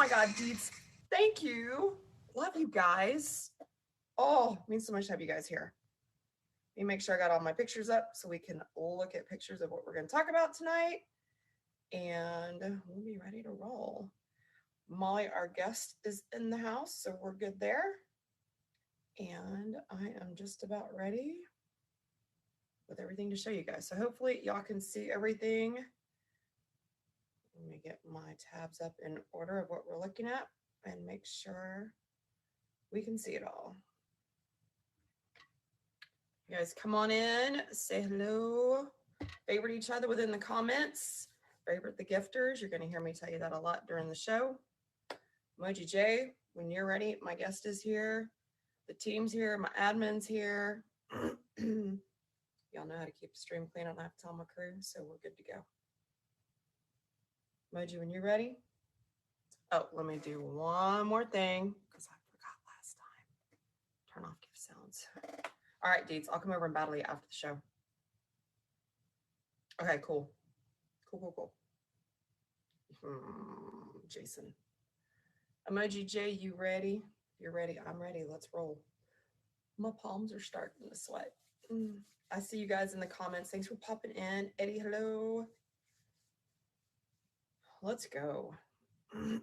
my God, Deeds. Thank you. Love you guys. Oh, it means so much to have you guys here. Let me make sure I got all my pictures up so we can look at pictures of what we're going to talk about tonight. And we'll be ready to roll. Molly, our guest, is in the house, so we're good there. And I am just about ready with everything to show you guys. So hopefully y'all can see everything. Let me get my tabs up in order of what we're looking at and make sure we can see it all. You guys come on in, say hello, favorite each other within the comments, favorite the gifters. You're going to hear me tell you that a lot during the show. Emoji J, when you're ready, my guest is here. The team's here, my admin's here. Y'all know how to keep the stream clean. I don't have to tell my crew, so we're good to go. Emoji, when you're ready. Oh, let me do one more thing because I forgot last time. Turn off gift sounds. All right, Deeds, I'll come over and battle you after the show. Okay, cool. Cool. Jason. Emoji J, you ready? You're ready. I'm ready. Let's roll. My palms are starting to sweat. I see you guys in the comments. Thanks for popping in. Eddie, hello. Let's go. Thank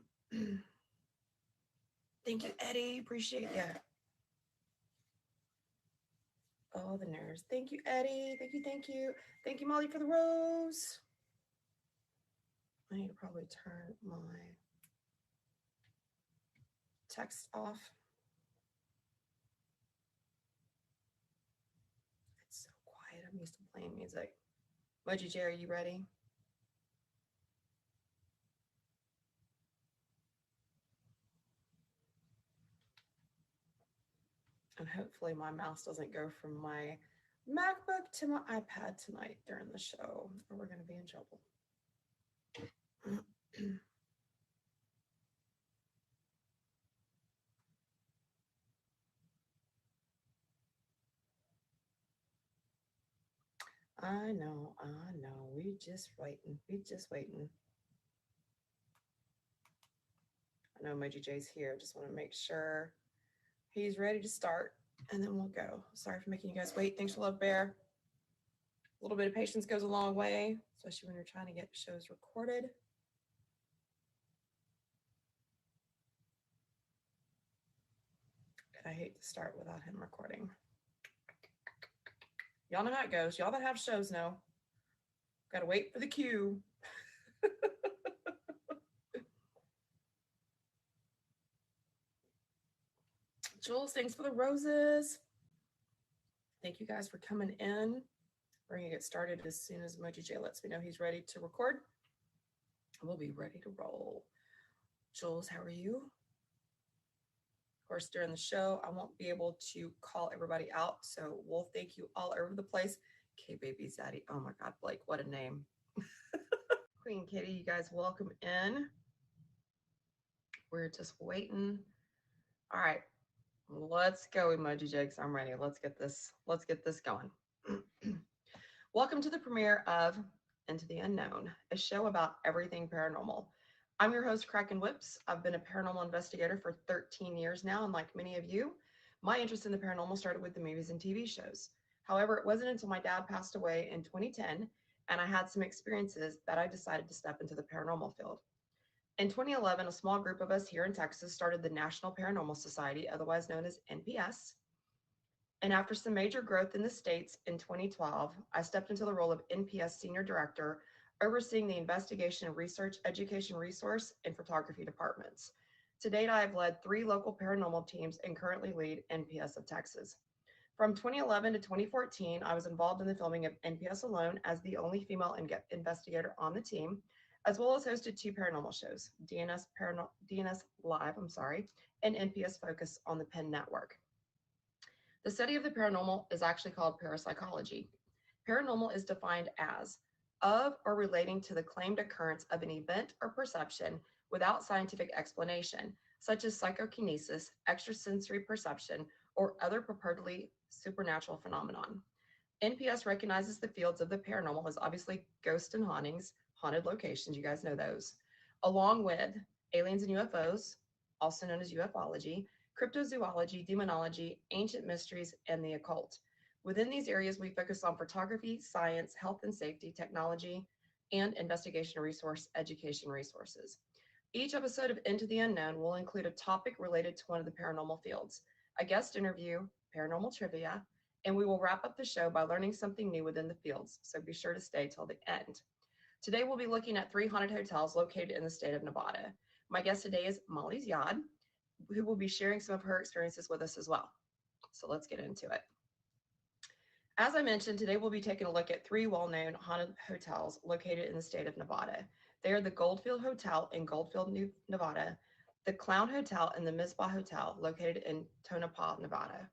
you, Eddie. Appreciate you. Oh, the nerves. Thank you, Eddie. Thank you. Thank you, Molly, for the rose. I need to probably turn my text off. It's so quiet. I'm used to playing music. Emoji J, are you ready? And hopefully my mouse doesn't go from my MacBook to my iPad tonight during the show, or we're going to be in trouble. I know. We just waiting. I know Emoji J's here. Just want to make sure he's ready to start, and then we'll go. Sorry for making you guys wait. Thanks for love, Bear. A little bit of patience goes a long way, especially when you're trying to get shows recorded. And I hate to start without him recording. Y'all know how it goes. Y'all that have shows know. Got to wait for the cue. Jules, thanks for the roses. Thank you guys for coming in. We're going to get started as soon as Emoji J lets me know he's ready to record. We'll be ready to roll. Jules, how are you? Of course, during the show, I won't be able to call everybody out, so we'll thank you all over the place. K-Baby Zaddy. Oh my God, Blake, what a name. Queen Kitty, you guys welcome in. We're just waiting. All right, let's go, Emoji Jakes. I'm ready. Let's get this going. Welcome to the premiere of Into the Unknown, a show about everything paranormal. I'm your host, Kraken Whips. I've been a paranormal investigator for 13 years now, and like many of you, my interest in the paranormal started with the movies and TV shows. However, it wasn't until my dad passed away in 2010, and I had some experiences that I decided to step into the paranormal field. In 2011, a small group of us here in Texas started the National Paranormal Society, otherwise known as NPS. And after some major growth in the States in 2012, I stepped into the role of NPS Senior Director, overseeing the investigation, research, education resource, and photography departments. To date, I have led 3 local paranormal teams and currently lead NPS of Texas. From 2011 to 2014, I was involved in the filming of NPS Alone as the only female investigator on the team, as well as hosted 2 paranormal shows, DNS Live, and NPS Focus on the Penn Network. The study of the paranormal is actually called parapsychology. Paranormal is defined as of or relating to the claimed occurrence of an event or perception without scientific explanation, such as psychokinesis, extrasensory perception, or other purportedly supernatural phenomenon. NPS recognizes the fields of the paranormal as obviously ghosts and hauntings, haunted locations, you guys know those, along with aliens and UFOs, also known as ufology, cryptozoology, demonology, ancient mysteries, and the occult. Within these areas, we focus on photography, science, health and safety, technology, and investigation resource education resources. Each episode of Into the Unknown will include a topic related to one of the paranormal fields, a guest interview, paranormal trivia, and we will wrap up the show by learning something new within the fields, so be sure to stay till the end. Today, we'll be looking at 3 haunted hotels located in the state of Nevada. My guest today is Molly Ziad, who will be sharing some of her experiences with us as well. So let's get into it. As I mentioned, today we'll be taking a look at 3 well-known haunted hotels located in the state of Nevada. They are the Goldfield Hotel in Goldfield, Nevada, the Clown Hotel and the Mizpah Hotel located in Tonopah, Nevada.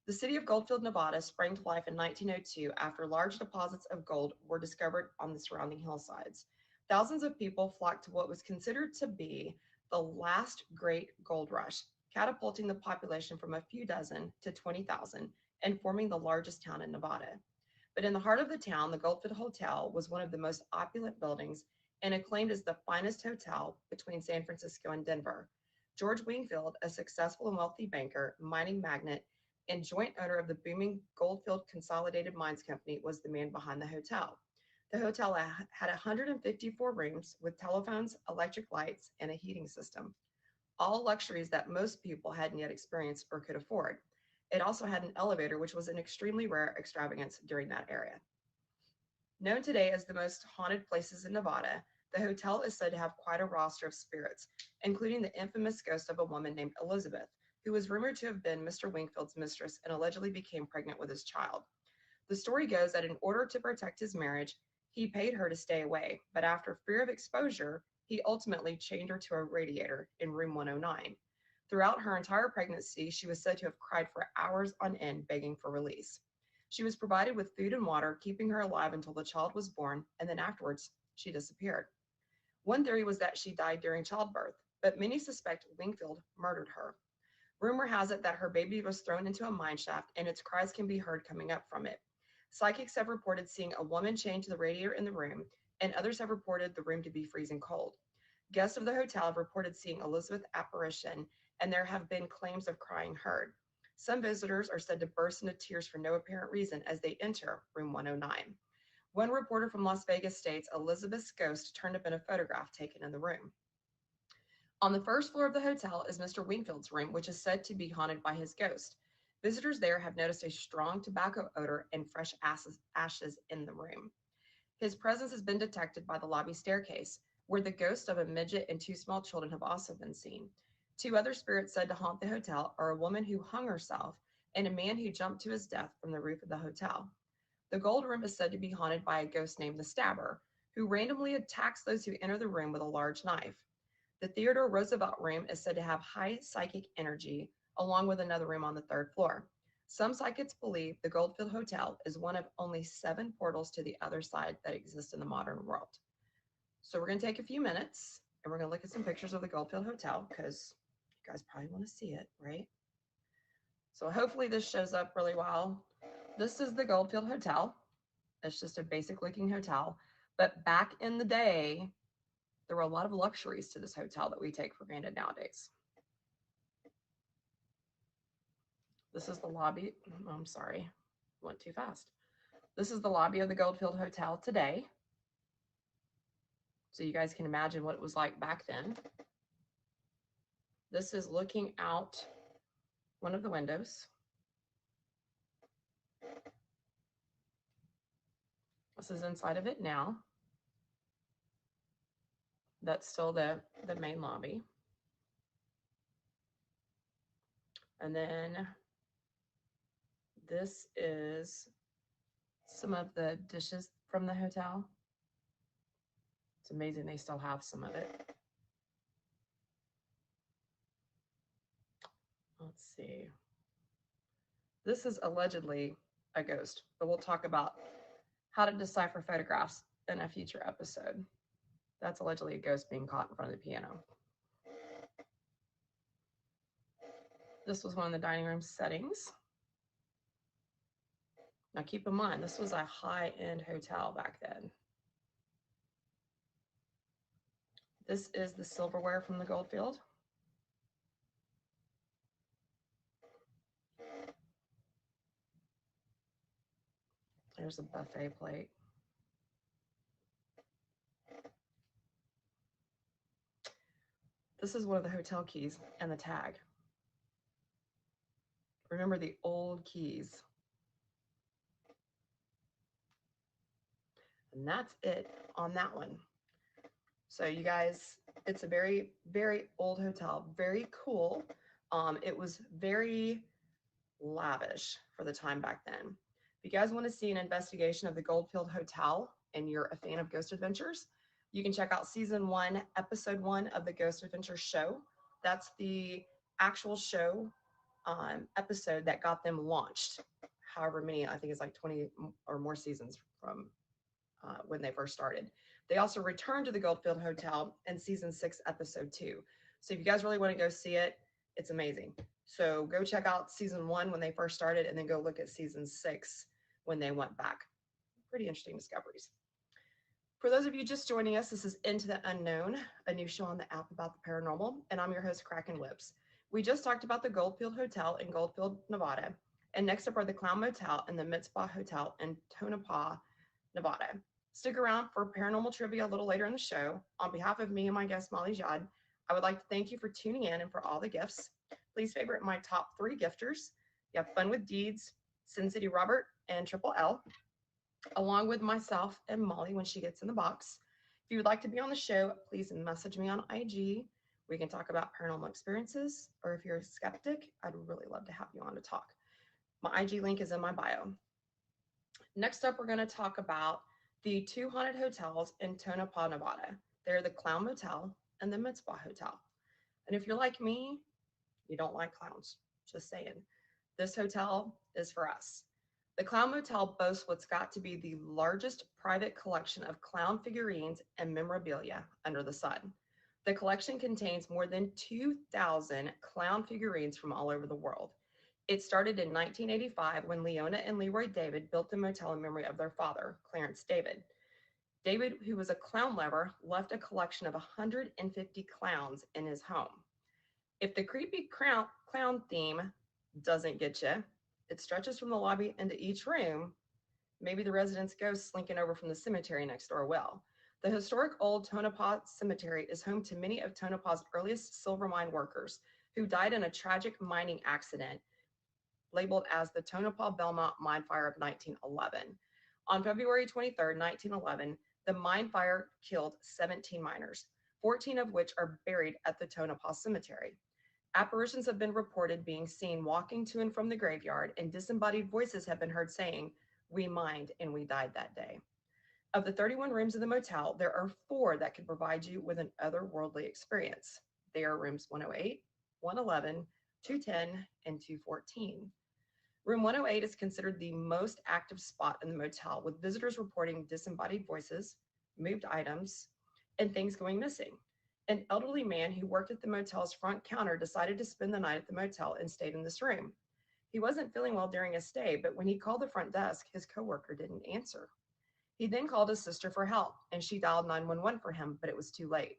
The city of Goldfield, Nevada sprang to life in 1902 after large deposits of gold were discovered on the surrounding hillsides. Thousands of people flocked to what was considered to be the last great gold rush, catapulting the population from a few dozen to 20,000 and forming the largest town in Nevada. But in the heart of the town, the Goldfield Hotel was one of the most opulent buildings and acclaimed as the finest hotel between San Francisco and Denver. George Wingfield, a successful and wealthy banker, mining magnate, and joint owner of the booming Goldfield Consolidated Mines Company, was the man behind the hotel. The hotel had 154 rooms with telephones, electric lights, and a heating system, all luxuries that most people hadn't yet experienced or could afford. It also had an elevator, which was an extremely rare extravagance during that era. Known today as the most haunted places in Nevada, the hotel is said to have quite a roster of spirits, including the infamous ghost of a woman named Elizabeth, who was rumored to have been Mr. Wingfield's mistress and allegedly became pregnant with his child. The story goes that in order to protect his marriage, he paid her to stay away, but after fear of exposure, he ultimately chained her to a radiator in room 109. Throughout her entire pregnancy, she was said to have cried for hours on end, begging for release. She was provided with food and water, keeping her alive until the child was born, and then afterwards, she disappeared. One theory was that she died during childbirth, but many suspect Wingfield murdered her. Rumor has it that her baby was thrown into a mine shaft and its cries can be heard coming up from it. Psychics have reported seeing a woman chained to the radiator in the room, and others have reported the room to be freezing cold. Guests of the hotel have reported seeing Elizabeth's apparition, and there have been claims of crying heard. Some visitors are said to burst into tears for no apparent reason as they enter room 109. One reporter from Las Vegas states Elizabeth's ghost turned up in a photograph taken in the room. On the first floor of the hotel is Mr. Wingfield's room, which is said to be haunted by his ghost. Visitors there have noticed a strong tobacco odor and fresh ashes in the room. His presence has been detected by the lobby staircase, where the ghost of a midget and 2 small children have also been seen. 2 other spirits said to haunt the hotel are a woman who hung herself and a man who jumped to his death from the roof of the hotel. The gold room is said to be haunted by a ghost named the Stabber, who randomly attacks those who enter the room with a large knife. The Theodore Roosevelt room is said to have high psychic energy, along with another room on the 3rd floor. Some psychics believe the Goldfield Hotel is one of only 7 portals to the other side that exist in the modern world. So we're going to take a few minutes and we're going to look at some pictures of the Goldfield Hotel because you guys probably want to see it, right? So hopefully this shows up really well. This is the Goldfield Hotel. It's just a basic looking hotel. But back in the day, there were a lot of luxuries to this hotel that we take for granted nowadays. This is the lobby. I'm sorry, went too fast. This is the lobby of the Goldfield Hotel today. So you guys can imagine what it was like back then. This is looking out one of the windows. This is inside of it now. That's still the main lobby. And then this is some of the dishes from the hotel. It's amazing they still have some of it. Let's see. This is allegedly a ghost, but we'll talk about how to decipher photographs in a future episode. That's allegedly a ghost being caught in front of the piano. This was one of the dining room settings. Now keep in mind, this was a high-end hotel back then. This is the silverware from the Goldfield. There's a buffet plate. This is one of the hotel keys and the tag. Remember the old keys. And that's it on that one. So you guys, it's a very, very old hotel, very cool. It was very lavish for the time back then. If you guys want to see an investigation of the Goldfield Hotel and you're a fan of Ghost Adventures, you can check out season 1, episode 1 of the Ghost Adventures show. That's the actual show episode that got them launched. However many, I think it's like 20 or more seasons from when they first started. They also returned to the Goldfield Hotel in season 6, episode 2. So if you guys really want to go see it, it's amazing. So go check out season 1 when they first started, and then go look at season 6 when they went back. Pretty interesting discoveries. For those of you just joining us, this is Into the Unknown, a new show on the app about the paranormal, and I'm your host, Kraken Whips. We just talked about the Goldfield Hotel in Goldfield, Nevada, and next up are the Clown Motel and the Mitzpah Hotel in Tonopah, Nevada. Stick around for paranormal trivia a little later in the show. On behalf of me and my guest, Molly Jad, I would like to thank you for tuning in and for all the gifts. Please favorite my top 3 gifters. You have Fun with Deeds, Sin City Robert, and Triple L, along with myself and Molly when she gets in the box. If you would like to be on the show, please message me on IG. We can talk about paranormal experiences, or if you're a skeptic, I'd really love to have you on to talk. My IG link is in my bio. Next up, we're going to talk about the 2 haunted hotels in Tonopah, Nevada. They're the Clown Motel and the Mitzpah Hotel. And if you're like me, you don't like clowns. Just saying. This hotel is for us. The Clown Motel boasts what's got to be the largest private collection of clown figurines and memorabilia under the sun. The collection contains more than 2,000 clown figurines from all over the world. It started in 1985 when Leona and Leroy David built the motel in memory of their father, Clarence David. David, who was a clown lover, left a collection of 150 clowns in his home. If the creepy clown theme doesn't get you, it stretches from the lobby into each room. Maybe the resident's ghost slinking over from the cemetery next door will. The historic old Tonopah Cemetery is home to many of Tonopah's earliest silver mine workers who died in a tragic mining accident labeled as the Tonopah Belmont Mine Fire of 1911. On February 23, 1911, the mine fire killed 17 miners, 14 of which are buried at the Tonopah Cemetery. Apparitions have been reported being seen walking to and from the graveyard, and disembodied voices have been heard saying, "We mined and we died that day." Of the 31 rooms in the motel, there are 4 that can provide you with an otherworldly experience. They are rooms 108, 111, 210, and 214. Room 108 is considered the most active spot in the motel, with visitors reporting disembodied voices, moved items, and things going missing. An elderly man who worked at the motel's front counter decided to spend the night at the motel and stayed in this room. He wasn't feeling well during his stay, but when he called the front desk, his coworker didn't answer. He then called his sister for help, and she dialed 911 for him, but it was too late.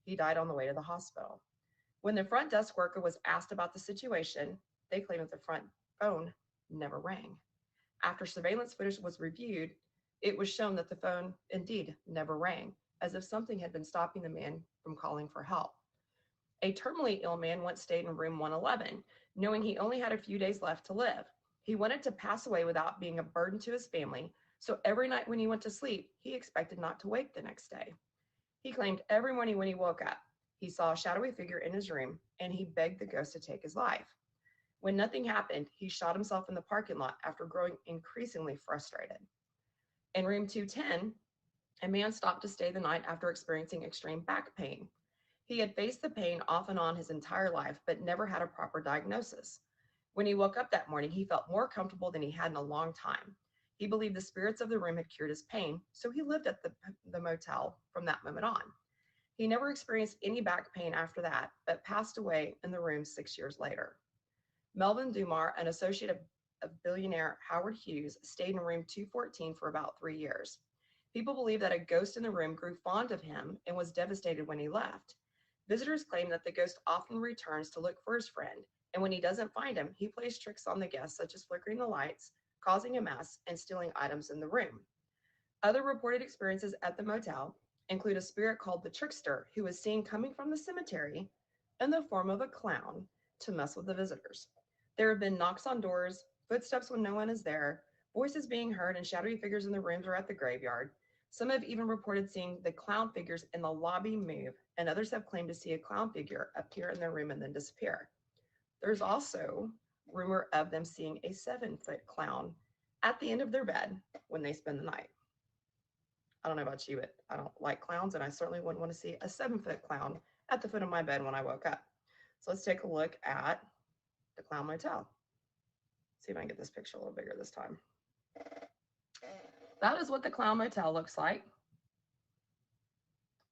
He died on the way to the hospital. When the front desk worker was asked about the situation, they claimed that the front phone never rang. After surveillance footage was reviewed, it was shown that the phone indeed never rang, as if something had been stopping the man from calling for help. A terminally ill man once stayed in room 111, knowing he only had a few days left to live. He wanted to pass away without being a burden to his family, so every night when he went to sleep, he expected not to wake the next day. He claimed every morning when he woke up, he saw a shadowy figure in his room, and he begged the ghost to take his life. When nothing happened, he shot himself in the parking lot after growing increasingly frustrated. In room 210, a man stopped to stay the night after experiencing extreme back pain. He had faced the pain off and on his entire life, but never had a proper diagnosis. When he woke up that morning, he felt more comfortable than he had in a long time. He believed the spirits of the room had cured his pain, so he lived at the motel from that moment on. He never experienced any back pain after that, but passed away in the room 6 years later. Melvin Dumar, an associate of billionaire Howard Hughes, stayed in room 214 for about 3 years. People believe that a ghost in the room grew fond of him and was devastated when he left. Visitors claim that the ghost often returns to look for his friend, and when he doesn't find him, he plays tricks on the guests, such as flickering the lights, causing a mess, and stealing items in the room. Other reported experiences at the motel include a spirit called the Trickster, who is seen coming from the cemetery in the form of a clown to mess with the visitors. There have been knocks on doors, footsteps when no one is there, voices being heard, and shadowy figures in the rooms or at the graveyard. Some have even reported seeing the clown figures in the lobby move, and others have claimed to see a clown figure appear in their room and then disappear. There's also rumor of them seeing a 7-foot clown at the end of their bed when they spend the night. I don't know about you, but I don't like clowns, and I certainly wouldn't want to see a 7-foot clown at the foot of my bed when I woke up. So let's take a look at the Clown Motel. See if I can get this picture a little bigger this time. That is what the Clown Motel looks like.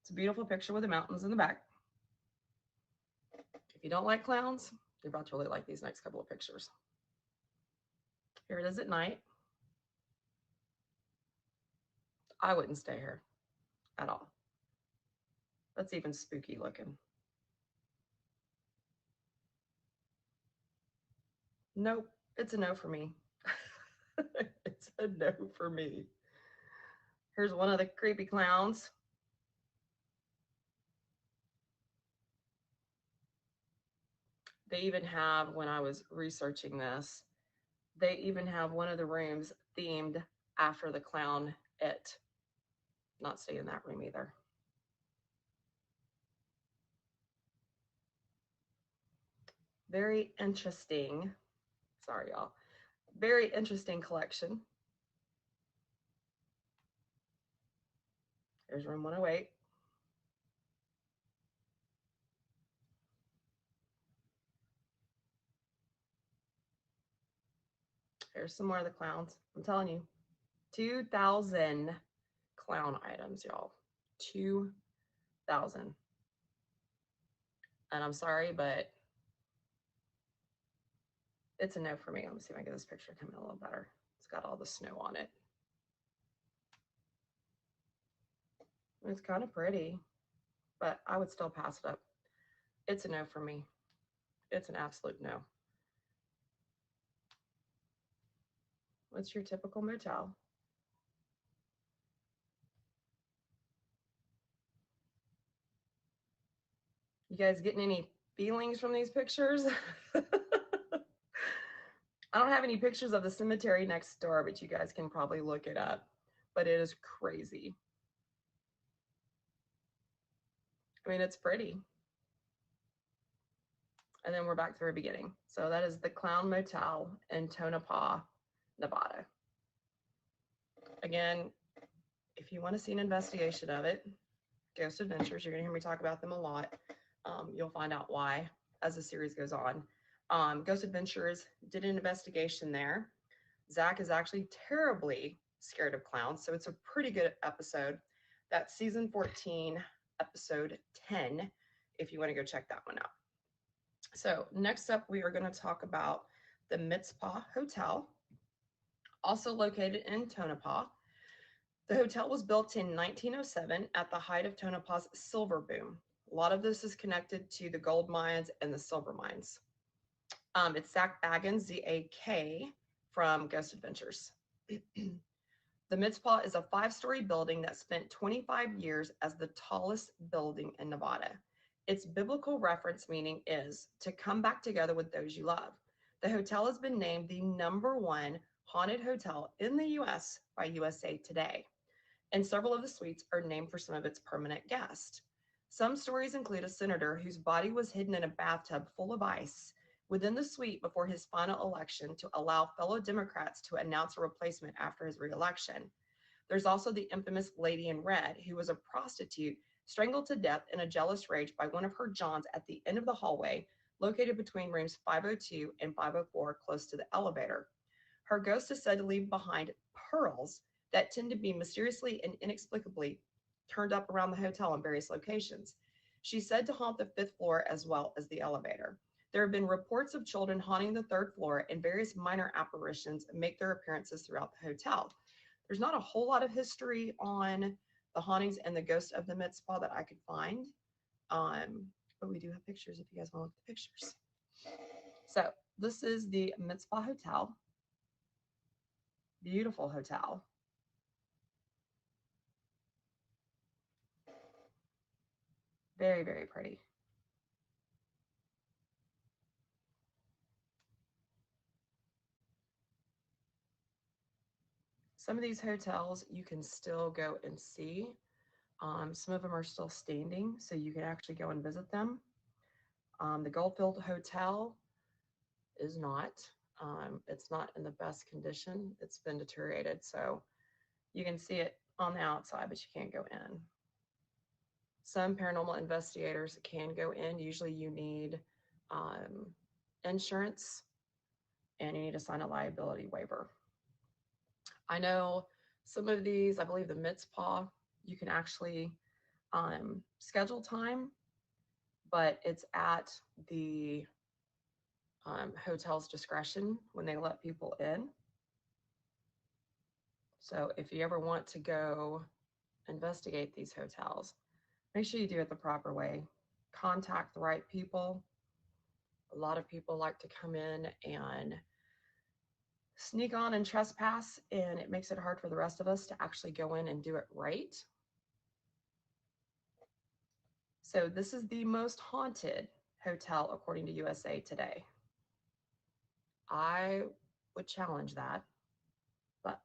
It's a beautiful picture with the mountains in the back. If you don't like clowns, you're about to really like these next couple of pictures. Here it is at night. I wouldn't stay here at all. That's even spooky looking. Nope, it's a no for me. It's a no for me. Here's one of the creepy clowns. They even have, when I was researching this, they even have one of the rooms themed after the clown It. Not stay in that room either. Very interesting. Sorry, y'all. Very interesting collection. Here's room 108. Here's some more of the clowns. I'm telling you, 2,000 clown items, y'all. 2,000. And I'm sorry, but it's a no for me. Let me see if I can get this picture coming a little better. It's got all the snow on it. It's kind of pretty, but I would still pass it up. It's a no for me. It's an absolute no. What's your typical motel? You guys getting any feelings from these pictures? I don't have any pictures of the cemetery next door, but you guys can probably look it up. But it is crazy. I mean, it's pretty. And then we're back to the beginning. So that is the Clown Motel in Tonopah, Nevada. Again, if you want to see an investigation of it, Ghost Adventures, you're going to hear me talk about them a lot. You'll find out why as the series goes on. Ghost Adventures did an investigation there. Zach is actually terribly scared of clowns, so it's a pretty good episode. That's season 14, episode 10, if you want to go check that one out. So next up, we are going to talk about the Mizpah Hotel, also located in Tonopah. The hotel was built in 1907 at the height of Tonopah's silver boom. A lot of this is connected to the gold mines and the silver mines. It's Zach Baggins, Z-A-K, from Ghost Adventures. The Mizpah is a 5-story building that spent 25 years as the tallest building in Nevada. Its biblical reference meaning is to come back together with those you love. The hotel has been named the #1 haunted hotel in the U.S. by USA Today, and several of the suites are named for some of its permanent guests. Some stories include a senator whose body was hidden in a bathtub full of ice within the suite before his final election to allow fellow Democrats to announce a replacement after his reelection. There's also the infamous Lady in Red, who was a prostitute strangled to death in a jealous rage by one of her Johns at the end of the hallway, located between rooms 502 and 504, close to the elevator. Her ghost is said to leave behind pearls that tend to be mysteriously and inexplicably turned up around the hotel in various locations. She's said to haunt the 5th floor as well as the elevator. There have been reports of children haunting the 3rd floor, and various minor apparitions make their appearances throughout the hotel. There's not a whole lot of history on the hauntings and the ghost of the Mitzpah that I could find. But we do have pictures if you guys want to look at the pictures. So this is the Mitzpah Hotel. Beautiful hotel. Very, very pretty. Some of these hotels you can still go and see. Some of them are still standing, so you can actually go and visit them. The Goldfield Hotel is not. It's not in the best condition. It's been deteriorated, so you can see it on the outside, but you can't go in. Some paranormal investigators can go in. Usually you need insurance and you need to sign a liability waiver. I know some of these, I believe the Mitzpah, you can actually schedule time, but it's at the hotel's discretion when they let people in. So if you ever want to go investigate these hotels, make sure you do it the proper way. Contact the right people. A lot of people like to come in and sneak on and trespass, and it makes it hard for the rest of us to actually go in and do it right. So this is the most haunted hotel according to USA Today. I would challenge that, but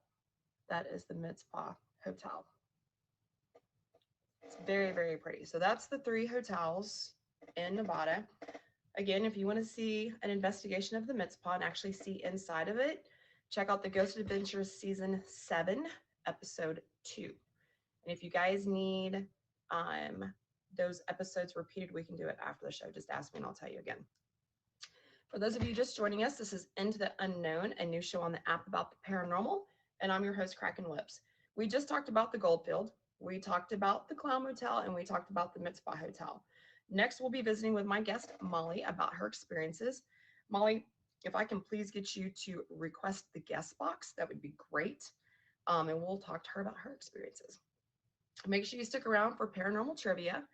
that is the Mitzpah Hotel. It's very, very pretty. So that's the 3 hotels in Nevada. Again, if you want to see an investigation of the Mitzpah and actually see inside of it, check out the Ghost Adventures Season 7, Episode 2. And if you guys need those episodes repeated, we can do it after the show. Just ask me and I'll tell you again. For those of you just joining us, this is Into the Unknown, a new show on the app about the paranormal, and I'm your host, Kraken Lips. We just talked about the Goldfield, we talked about the Clown Motel, and we talked about the Mitzpah Hotel. Next, we'll be visiting with my guest, Molly, about her experiences. Molly, if I can please get you to request the guest box, that would be great. And we'll talk to her about her experiences. Make sure you stick around for paranormal trivia.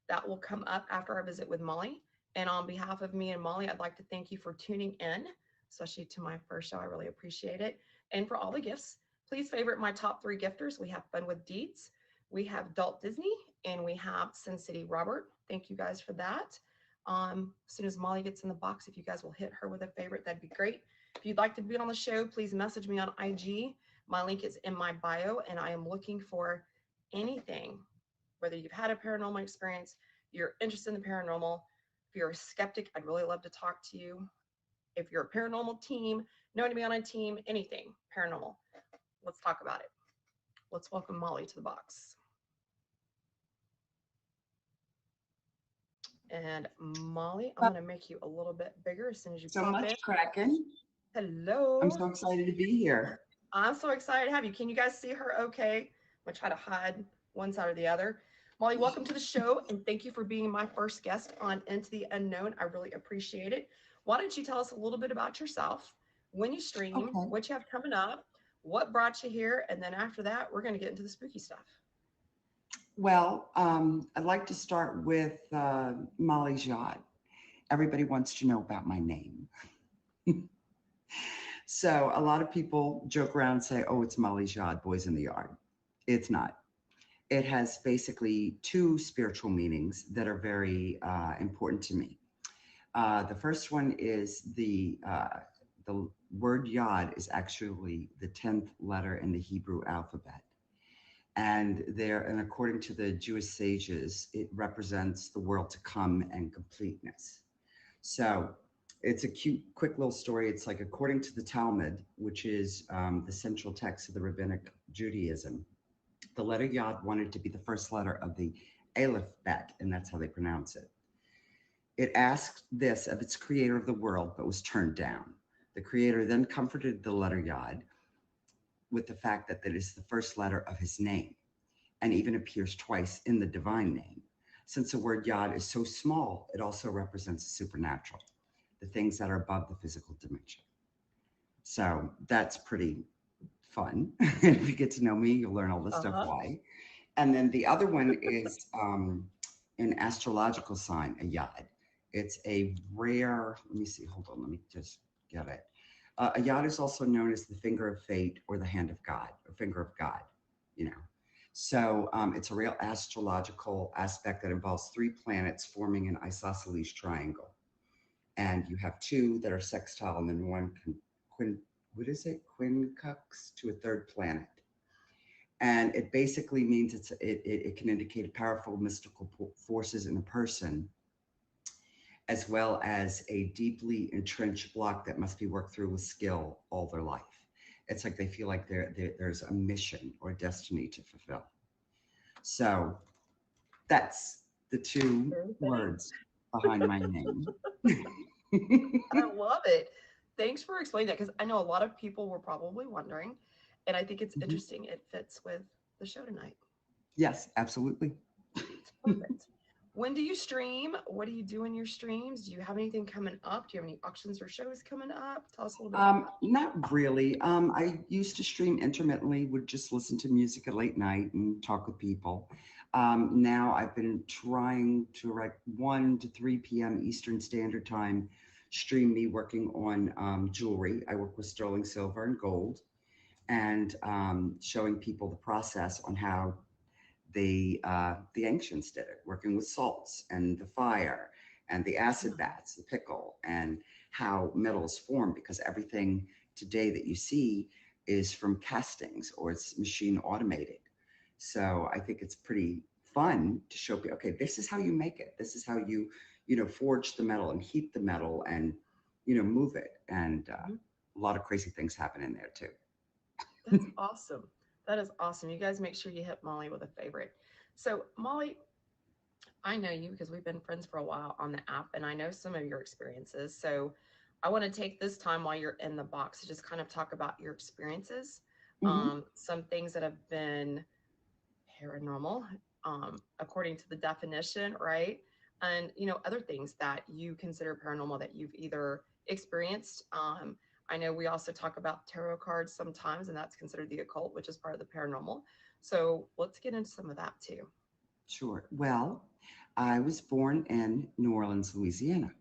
That will come up after our visit with Molly. And on behalf of me and Molly, I'd like to thank you for tuning in, especially to my first show. I really appreciate it. And for all the gifts, please favorite my top 3 gifters. We have Fun with Deeds, we have Adult Disney, and we have Sin City Robert. Thank you guys for that. As soon as Molly gets in the box, if you guys will hit her with a favorite, that'd be great. If you'd like to be on the show, please message me on IG. My link is in my bio, and I am looking for anything, whether you've had a paranormal experience, you're interested in the paranormal. If you're a skeptic, I'd really love to talk to you. If you're a paranormal team, know to be on a team, anything paranormal, let's talk about it. Let's welcome Molly to the box. And Molly, I'm going to make you a little bit bigger as soon as you so pop much, in. Kraken. Hello. I'm so excited to be here. I'm so excited to have you. Can you guys see her okay? I'm going to try to hide one side or the other. Molly, welcome to the show, and thank you for being my first guest on Into the Unknown. I really appreciate it. Why don't you tell us a little bit about yourself, when you stream, Okay. what you have coming up, what brought you here, and then after that, we're going to get into the spooky stuff. Well, I'd like to start with Molly Jod. Everybody wants to know about my name. So a lot of people joke around and say, oh, it's Molly Jod, Boys in the Yard. It's not. It has basically 2 spiritual meanings that are very important to me. The first one is the word Yod is actually the 10th letter in the Hebrew alphabet. And according to the Jewish sages, it represents the world to come and completeness. So it's a quick little story. It's like, according to the Talmud, which is the central text of the rabbinic Judaism, the letter Yod wanted to be the first letter of the Aleph Bet, and that's how they pronounce it. It asked this of its creator of the world, but was turned down. The creator then comforted the letter Yod with the fact that it is the first letter of his name and even appears twice in the divine name. Since the word Yod is so small, it also represents the supernatural, the things that are above the physical dimension. So that's pretty fun. If you get to know me, you'll learn all this stuff Uh-huh. why. And then the other one is an astrological sign, a yod. It's a rare, let me see, hold on, let me just get it. A yod is also known as the finger of fate or the hand of God or finger of God, you know. So it's a real astrological aspect that involves three planets forming an isosceles triangle. And you have two that are sextile and then one what is it? Quincux to a third planet. And it basically means it can indicate powerful mystical forces in a person, as well as a deeply entrenched block that must be worked through with skill all their life. It's like they feel like there's a mission or destiny to fulfill. So that's the two Very fitting. words behind my name. I love it. Thanks for explaining that because I know a lot of people were probably wondering, and I think it's Mhm. interesting. It fits with the show tonight. Yes, absolutely. It's perfect. When do you stream? What do you do in your streams? Do you have anything coming up? Do you have any auctions or shows coming up? Tell us a little bit about that. Not really. I used to stream intermittently, would just listen to music at late night and talk with people. Now I've been trying to, like, 1 to 3 p.m. Eastern Standard Time, stream me working on jewelry. I work with sterling silver and gold, and showing people the process on how the ancients did it, working with salts and the fire and the acid baths, the pickle, and how metals form, because everything today that you see is from castings or it's machine automated. So I think it's pretty fun to show people, okay, this is how you make it. This is how you forge the metal and heat the metal and, move it. And Mhm. a lot of crazy things happen in there too. That's awesome. That is awesome. You guys make sure you hit Molly with a favorite. So, Molly, I know you because we've been friends for a while on the app, and I know some of your experiences. So, I want to take this time while you're in the box to just kind of talk about your experiences, Hmm. some things that have been paranormal, according to the definition, right? And other things that you consider paranormal that you've either experienced. I know we also talk about tarot cards sometimes, and that's considered the occult, which is part of the paranormal. So let's get into some of that too. Sure. Well, I was born in New Orleans, Louisiana,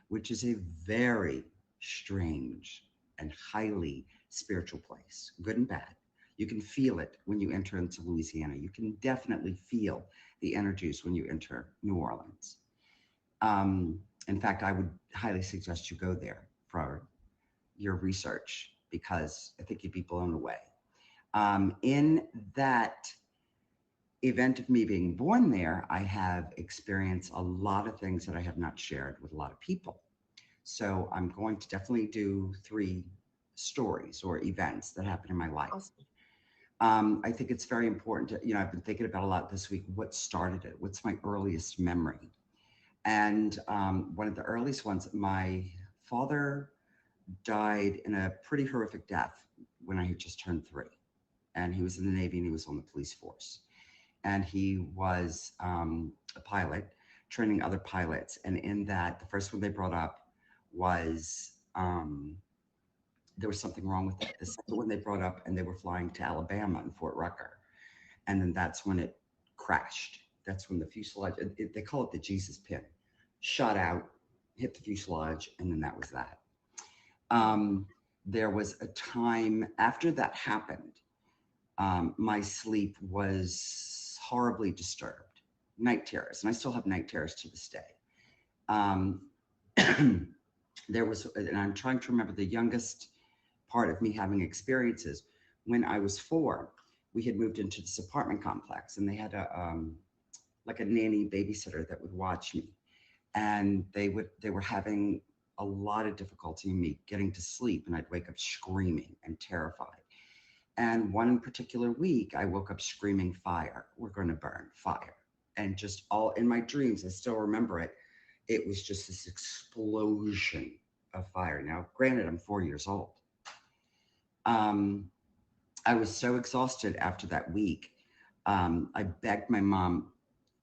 which is a very strange and highly spiritual place, good and bad. You can feel it when you enter into Louisiana. You can definitely feel the energies when you enter New Orleans. Um, in fact, I would highly suggest you go there for your research because I think you'd be blown away. In that event of me being born there, I have experienced a lot of things that I have not shared with a lot of people. So I'm going to definitely do three stories or events that happened in my life. Awesome. I think it's very important to, I've been thinking about a lot this week, what started it? What's my earliest memory? And one of the earliest ones, my father died in a pretty horrific death when I had just turned 3. And he was in the Navy and he was on the police force. And he was a pilot training other pilots. And in that, the first one they brought up was there was something wrong with it. The second one they brought up, and they were flying to Alabama and Fort Rucker. And then that's when it crashed. That's when the fuselage, they call it the Jesus pin, shot out, hit the fuselage, and then that was that. Mm. Um, there was a time after that happened, my sleep was horribly disturbed, night terrors, and I still have night terrors to this day. Um, there was, and I'm trying to remember the youngest part of me having experiences. When I was 4, we had moved into this apartment complex, and they had a like a nanny babysitter that would watch me, and they were having a lot of difficulty in me getting to sleep, and I'd wake up screaming and terrified. And one particular week, I woke up screaming, "Fire! We're going to burn fire!" And just all in my dreams, I still remember it. It was just this explosion of fire. Now, granted, I'm 4 years old. Um, I was so exhausted after that week. I begged my mom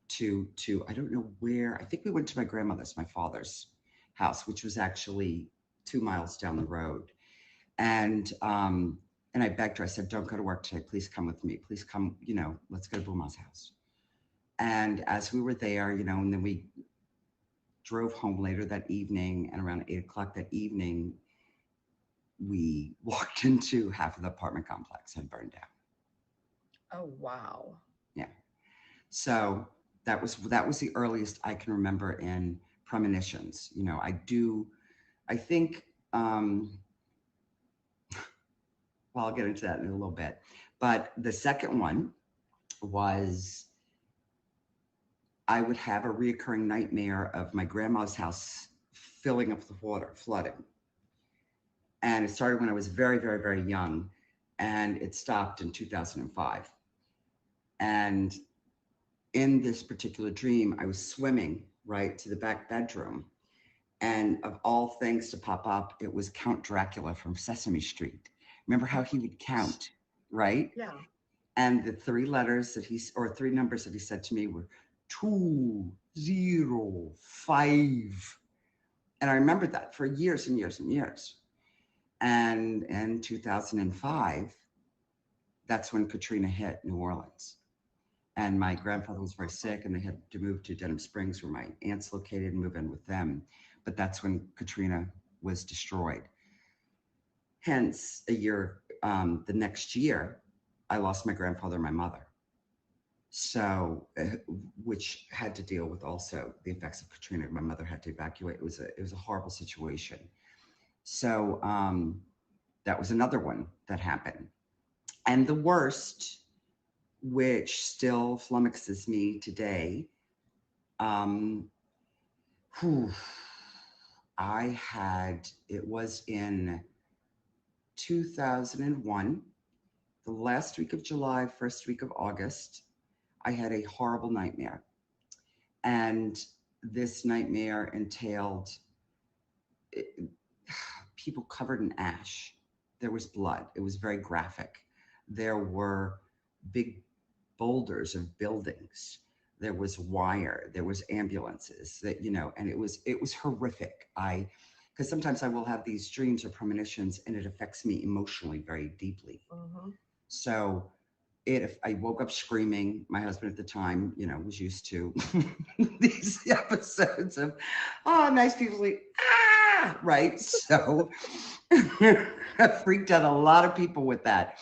to I don't know where. I think we went to my grandmother's, my father's house, which was actually 2 miles down the road. And And I begged her, I said, don't go to work today. Please come with me. Please come, let's go to Buma's house. And as we were there, and then we drove home later that evening, and around 8 o'clock that evening, we walked into half of the apartment complex had burned down. Oh, wow. Yeah. So that was the earliest I can remember in premonitions. I think, well, I'll get into that in a little bit. But the second one was I would have a reoccurring nightmare of my grandma's house filling up with water, flooding. And it started when I was very, very, very young, and it stopped in 2005. And in this particular dream, I was swimming right to the back bedroom. And of all things to pop up, it was Count Dracula from Sesame Street. Remember how he would count, right? Yeah. And the three numbers that he said to me were 205. And I remembered that for years and years and years. And in 2005, that's when Katrina hit New Orleans. And my grandfather was very sick, and they had to move to Denham Springs, where my aunt's located, and move in with them. But that's when Katrina was destroyed. Hence, the next year, I lost my grandfather and my mother. So, which had to deal with also the effects of Katrina. My mother had to evacuate. It was a horrible situation. So that was another one that happened. And the worst, which still flummoxes me today, it was in 2001, the last week of July, first week of August, I had a horrible nightmare. And this nightmare entailed people covered in ash. There was blood. It was very graphic. There were big boulders of buildings. There was wire. There was ambulances and it was horrific. Because sometimes I will have these dreams or premonitions, and it affects me emotionally very deeply. Mm-hmm. So if I woke up screaming, my husband at the time, was used to these episodes of, nice people like, right? So I freaked out a lot of people with that.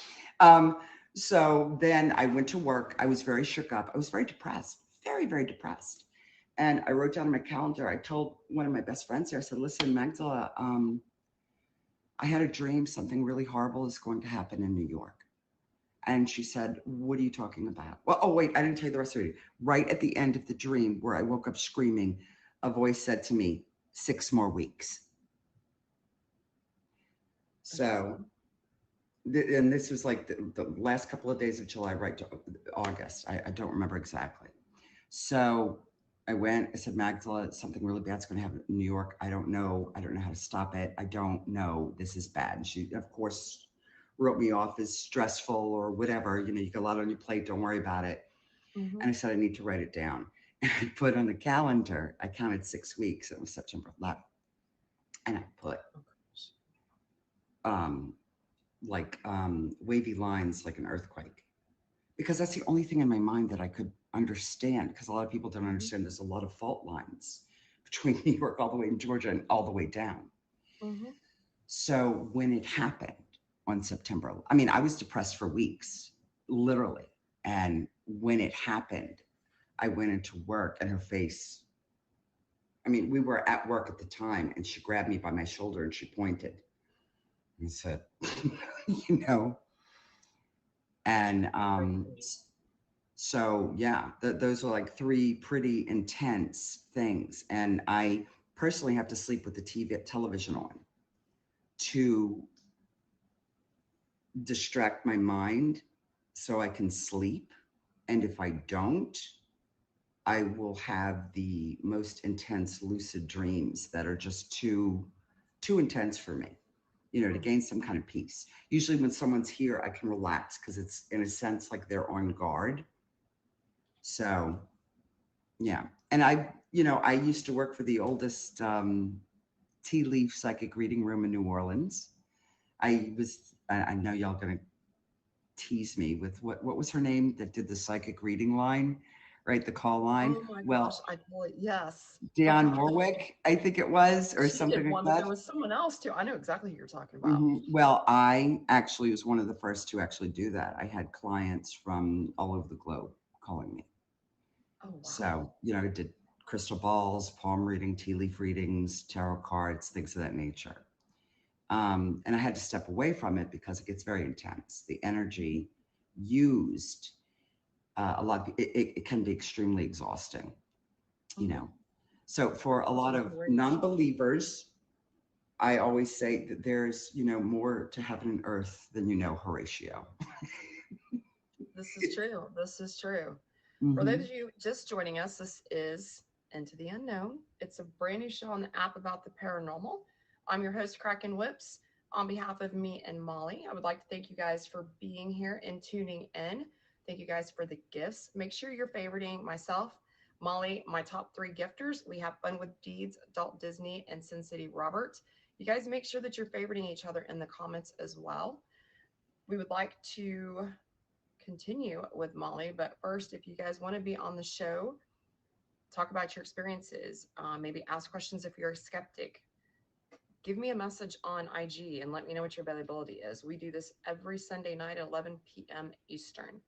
So then I went to work. I was very shook up. I was very depressed, very, very depressed. And I wrote down on my calendar, I told one of my best friends there, I said, listen, Magdala, I had a dream something really horrible is going to happen in New York. And she said, what are you talking about? Well, oh, wait, I didn't tell you the rest of it. Right at the end of the dream, where I woke up screaming, a voice said to me, 6 more weeks. So, and this was like the last couple of days of July, right to August. I don't remember exactly. So I went, I said, Magdala, something really bad's going to happen in New York. I don't know how to stop it. I don't know. This is bad. And she, of course, wrote me off as stressful or whatever. You got a lot on your plate. Don't worry about it. Mm-hmm. And I said, I need to write it down. And I put on the calendar, I counted 6 weeks. It was September 11th. And I put wavy lines like an earthquake. Because that's the only thing in my mind that I could understand. Because a lot of people don't understand there's a lot of fault lines between New York all the way in Georgia and all the way down. Mm-hmm. So when it happened on September, I mean, I was depressed for weeks, literally. And when it happened, I went into work and her face, I mean, we were at work at the time, and she grabbed me by my shoulder and she pointed and said, and so yeah, those are like 3 pretty intense things. And I personally have to sleep with the television on to distract my mind so I can sleep. And if I don't, I will have the most intense lucid dreams that are just too intense for me, to gain some kind of peace. Usually when someone's here, I can relax because it's in a sense like they're on guard. So, yeah. And I used to work for the oldest tea leaf psychic reading room in New Orleans. I was I know y'all gonna tease me with what was her name that did the psychic reading line, right? The call line. Oh my gosh, Well, I totally, yes. Dionne Warwick, I think it was, or She something did like one, but there that. was someone else too. I know exactly who you're talking about. Well, I actually was one of the first to actually do that. I had clients from all over the globe calling me. Oh wow. So, I did crystal balls, palm reading, tea leaf readings, tarot cards, things of that nature. And I had to step away from it because it gets very intense. The energy used, it can be extremely exhausting, you Mm-hmm. know. So for a lot Especially of for the right people. non-believers, I always say that there's, more to heaven and earth than Horatio. This is true. This is true. For those Hmm. of you just joining us, this is Into the Unknown. It's a brand new show on the app about the paranormal. I'm your host, Kraken Whips. On behalf of me and Molly, I would like to thank you guys for being here and tuning in. Thank you guys for the gifts. Make sure you're favoriting myself, Molly, my top three gifters. We have Fun with Deeds, Adult Disney, and Sin City Robert. You guys make sure that you're favoriting each other in the comments as well. We would like to continue with Molly. But first, if you guys want to be on the show, talk about your experiences, maybe ask questions if you're a skeptic. Give me a message on IG and let me know what your availability is. We do this every Sunday night at 11 p.m. Eastern.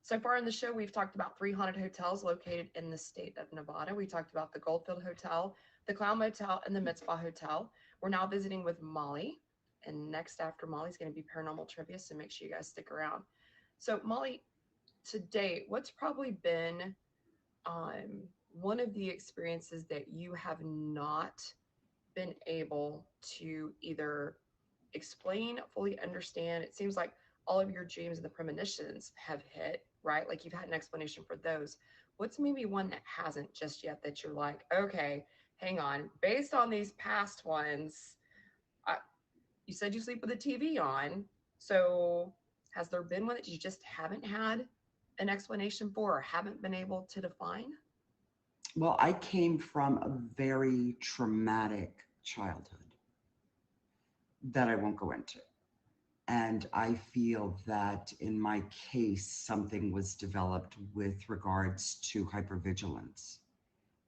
So far in the show, we've talked about three haunted hotels located in the state of Nevada. We talked about the Goldfield Hotel, the Clown Motel, and the Mitzvah Hotel. We're now visiting with Molly. And next after Molly's going to be paranormal trivia. So make sure you guys stick around. So, Molly, to date, what's probably been one of the experiences that you have not been able to either explain, fully understand? It seems like all of your dreams and the premonitions have hit, right? Like you've had an explanation for those. What's maybe one that hasn't just yet that you're like, okay, hang on, based on these past ones, I, you said you sleep with the TV on. So has there been one that you just haven't had an explanation for or haven't been able to define? Well, I came from a very traumatic childhood that I won't go into. And I feel that in my case, something was developed with regards to hypervigilance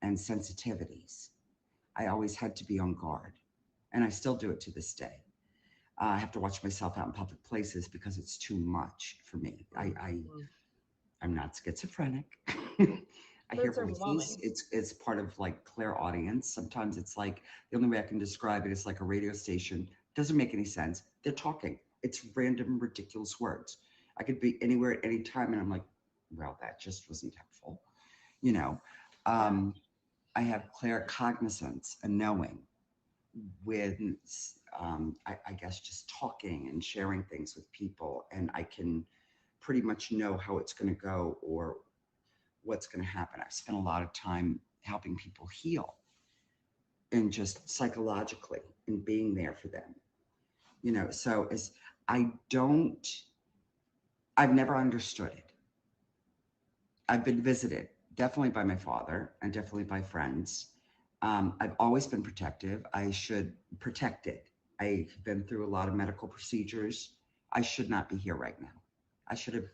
and sensitivities. I always had to be on guard, and I still do it to this day. I have to watch myself out in public places because it's too much for me. Mm-hmm. I'm not schizophrenic. I But hear it's voices. overwhelming. It's part of like clairaudience. Sometimes it's like the only way I can describe it is like a radio station. Doesn't make any sense. They're talking. It's random, ridiculous words. I could be anywhere at any time, and I'm like, well, that just wasn't helpful. You know, Yeah. um, I have claircognizance, a knowing with, I guess, just talking and sharing things with people, and I can pretty much know how it's going to go or what's going to happen. I've spent a lot of time helping people heal and just psychologically and being there for them. So as I don't, I've never understood it. I've been visited definitely by my father and definitely by friends. I've always been protective. I should protect it. I've been through a lot of medical procedures. I should not be here right now. I should have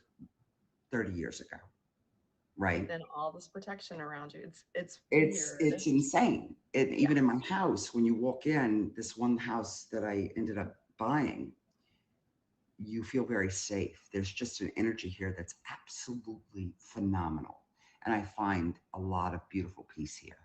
30 years ago, But right? then all this protection around you. It's It's weird. insane. And Yeah. even in my house, when you walk in, this one house that I ended up buying, you feel very safe. There's just an energy here that's absolutely phenomenal. And I find a lot of beautiful peace here.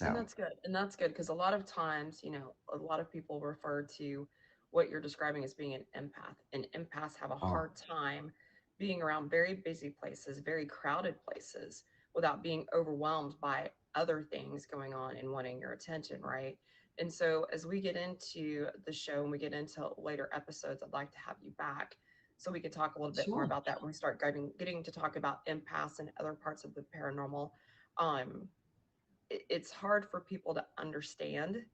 And So, that's good. And that's good because a lot of times, a lot of people refer to what you're describing as being an empath. And empaths have a oh, hard time being around very busy places, very crowded places without being overwhelmed by other things going on and wanting your attention, right? And so as we get into the show and we get into later episodes, I'd like to have you back so we can talk a little bit more sure. about that when we start getting to talk about empaths and other parts of the paranormal. Um, it's hard for people to understand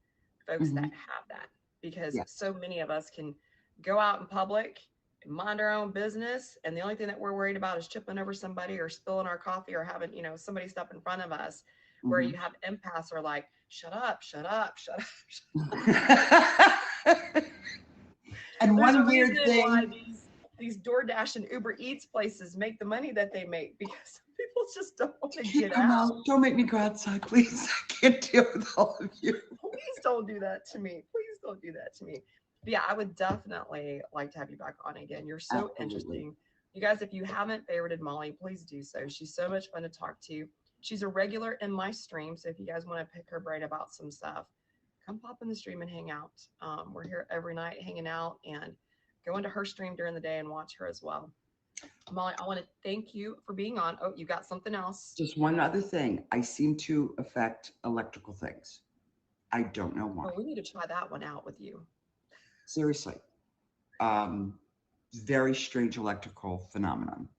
folks that Hmm. have that because Yes. so many of us can go out in public and mind our own business, and the only thing that we're worried about is tripping over somebody or spilling our coffee or having somebody step in front of us, where Hmm. you have empaths are like, shut up, shut up, shut up. And And There's a one weird reason why thing, these DoorDash and Uber Eats places make the money that they make, because people just don't want to can't get come out. out. Don't make me go outside, please. I can't deal with all of you. Please don't do that to me. Please don't do that to me. But yeah, I would definitely like to have you back on again. You're so Absolutely. interesting. You guys, if you haven't favorited Molly, please do so. She's so much fun to talk to. She's a regular in my stream. So if you guys want to pick her brain about some stuff, come pop in the stream and hang out. We're here every night hanging out, and go into her stream during the day and watch her as well. Molly, I want to thank you for being on. Oh, you got something else? Just one other thing. I seem to affect electrical things. I don't know why. Oh, we need to try that one out with you. Seriously. Very strange electrical phenomenon.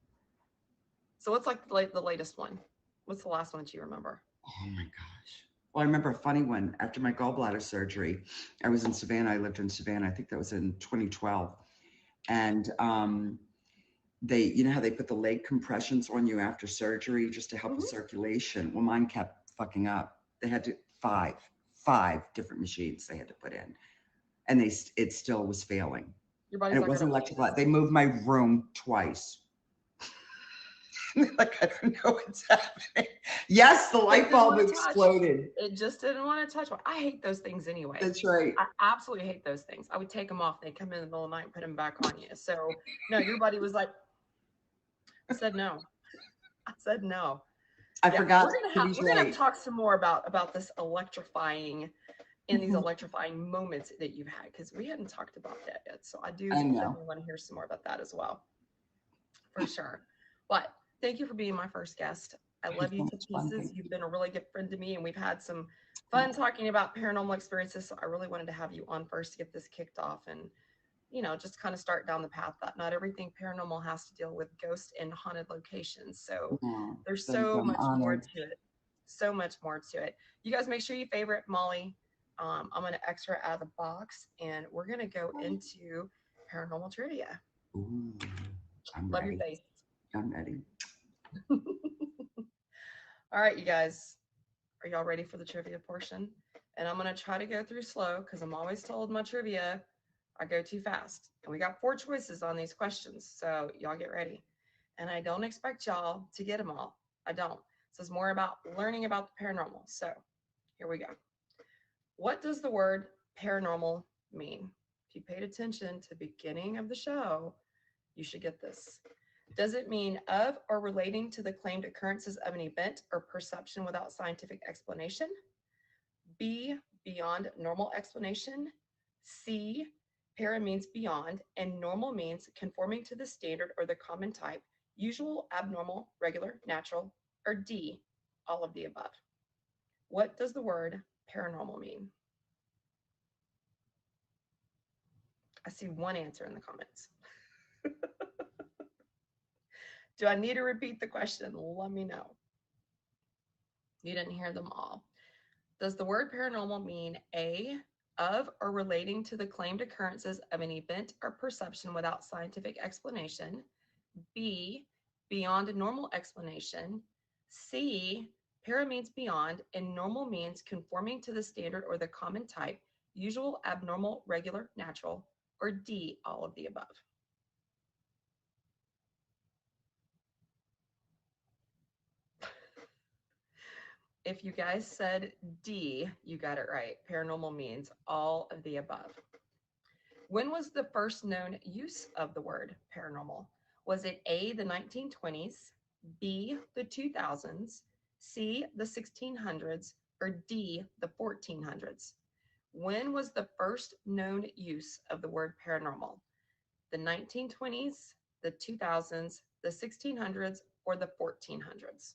So what's like the latest one? What's the last one that you remember? Oh my gosh. Well, I remember a funny one. After my gallbladder surgery, I was in Savannah. I lived in Savannah. I think that was in 2012. And they, you know how they put the leg compressions on you after surgery just to help with circulation? Well, mine kept fucking up. They had to five different machines they had to put in, and it still was failing. Your body's And it wasn't electrical. They moved my room twice. Like, I don't know what's happening. Yes, the light bulb exploded. It just didn't want to touch one. I hate those things anyway. That's right. I absolutely hate those things. I would take them off. They'd come in the middle of the night and put them back on you. So no, your body was like, I said no. I said no. I forgot. We're gonna talk some more about this electrifying and these electrifying moments that you've had, because we hadn't talked about that yet. So I definitely want to hear some more about that as well. For sure. But thank you for being my first guest. I love you to pieces. You've been a really good friend to me, and we've had some fun talking about paranormal experiences. So I really wanted to have you on first to get this kicked off, and just kind of start down the path that not everything paranormal has to deal with ghosts and haunted locations. So there's so much more to it. So much more to it. You guys make sure you favorite Molly. I'm going to extra out of the box, and we're going to go into paranormal trivia. Ooh, I'm Love ready. Your face. I'm ready. All right, you guys, are y'all ready for the trivia portion? And I'm going to try to go through slow, because I'm always told my trivia I go too fast. And we got 4 choices on these questions, so y'all get ready. And I don't expect y'all to get them all. I don't. This is more about learning about the paranormal. So here we go. What does the word paranormal mean? If you paid attention to the beginning of the show, you should get this. Does it mean of or relating to the claimed occurrences of an event or perception without scientific explanation? B, beyond normal explanation? C, para means beyond, and normal means conforming to the standard or the common type, usual, abnormal, regular, natural, or D, all of the above? What does the word paranormal mean? I see one answer in the comments. Do I need to repeat the question? Let me know. You didn't hear them all. Does the word paranormal mean A, of or relating to the claimed occurrences of an event or perception without scientific explanation? B, beyond a normal explanation? C, para means beyond, and normal means conforming to the standard or the common type, usual, abnormal, regular, natural, or D, all of the above? If you guys said D, you got it right. Paranormal means all of the above. When was the first known use of the word paranormal? Was it A, the 1920s, B, the 2000s, C, the 1600s, or D, the 1400s? When was the first known use of the word paranormal? The 1920s, the 2000s, the 1600s, or the 1400s?